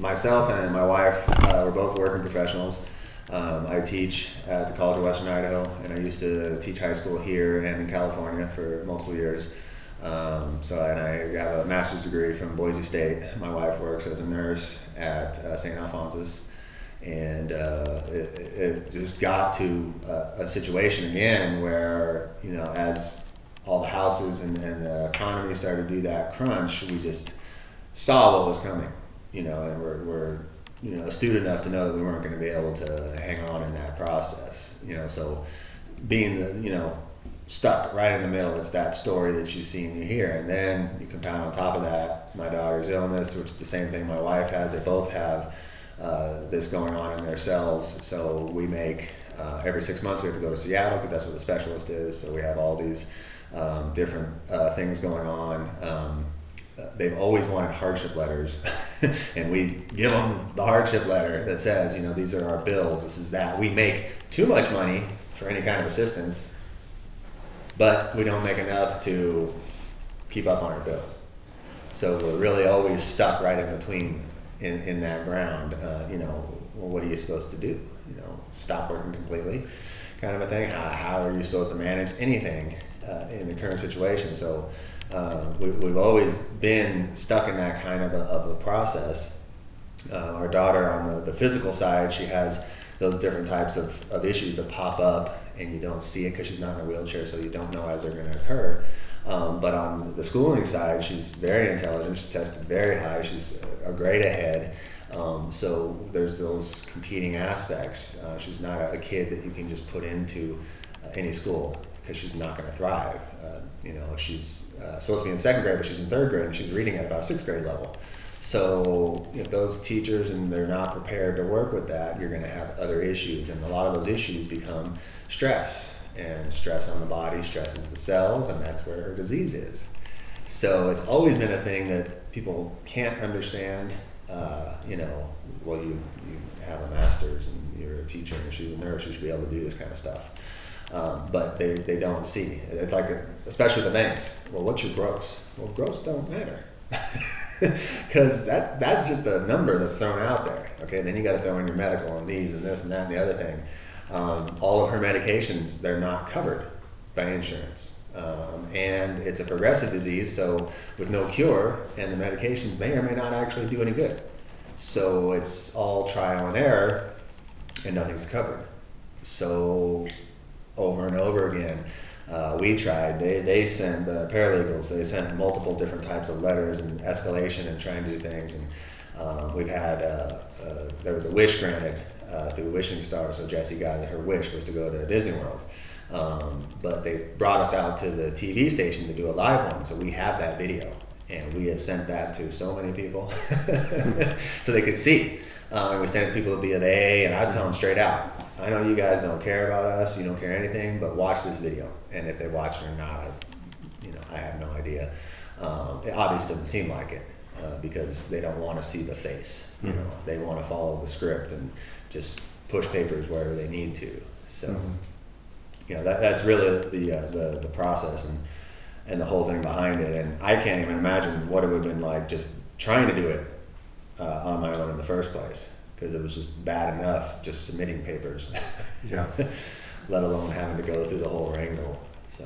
myself and my wife, we're both working professionals. I teach at the College of Western Idaho, and I used to teach high school here and in California for multiple years. And I have a master's degree from Boise State. My wife works as a nurse at St. Alphonsus. And it just got to a situation again where, as all the houses and the economy started to do that crunch, we just saw what was coming, and we're astute enough to know that we weren't going to be able to hang on in that process, so being stuck right in the middle, it's that story that you see and you hear, and then you compound on top of that my daughter's illness, which is the same thing my wife has. They both have this going on in their cells, so we make every 6 months we have to go to Seattle because that's where the specialist is, so we have all these different things going on. They've always wanted hardship letters and we give them the hardship letter that says, these are our bills, this is that. We make too much money for any kind of assistance, but we don't make enough to keep up on our bills. So we're really always stuck right in between in that ground. Well, what are you supposed to do? Stop working completely kind of a thing. How are you supposed to manage anything in the current situation? So we've always been stuck in that kind of a process. Our daughter, on the physical side, she has those different types of issues that pop up and you don't see it because she's not in a wheelchair, so you don't know as they're going to occur. But on the schooling side, she's very intelligent. She tested very high. She's a grade ahead. So there's those competing aspects. She's not a kid that you can just put into any school because she's not going to thrive. She's supposed to be in 2nd grade, but she's in 3rd grade and she's reading at about 6th grade level. So if those teachers and they're not prepared to work with that, you're going to have other issues, and a lot of those issues become stress, and stress on the body stresses the cells, and that's where her disease is. So it's always been a thing that people can't understand. Well, you have a master's and you're a teacher and she's a nurse, you should be able to do this kind of stuff. But they don't see. It's like, especially the banks. Well, what's your gross? Well, gross don't matter. Because that's just a number that's thrown out there. Okay, then you got to throw in your medical and these and this and that and the other thing. All of her medications, they're not covered by insurance. And it's a progressive disease, so with no cure, and the medications may or may not actually do any good. So it's all trial and error, and nothing's covered. So over and over again, we tried. They sent the paralegals. They sent multiple different types of letters and escalation and trying to do things. And we've had there was a wish granted through Wishing Star. So Jessie got her wish was to go to Disney World. But they brought us out to the TV station to do a live one. So we have that video, and we have sent that to so many people so they could see. And we sent it to people at BofA, and I tell them straight out, I know you guys don't care about us, you don't care anything, but watch this video. And if they watch it or not, I have no idea. It obviously doesn't seem like it because they don't want to see the face. They want to follow the script and just push papers wherever they need to. So, that's really the process and the whole thing behind it. And I can't even imagine what it would have been like just trying to do it on my own in the first place, because it was just bad enough just submitting papers, let alone having to go through the whole wrangle. So.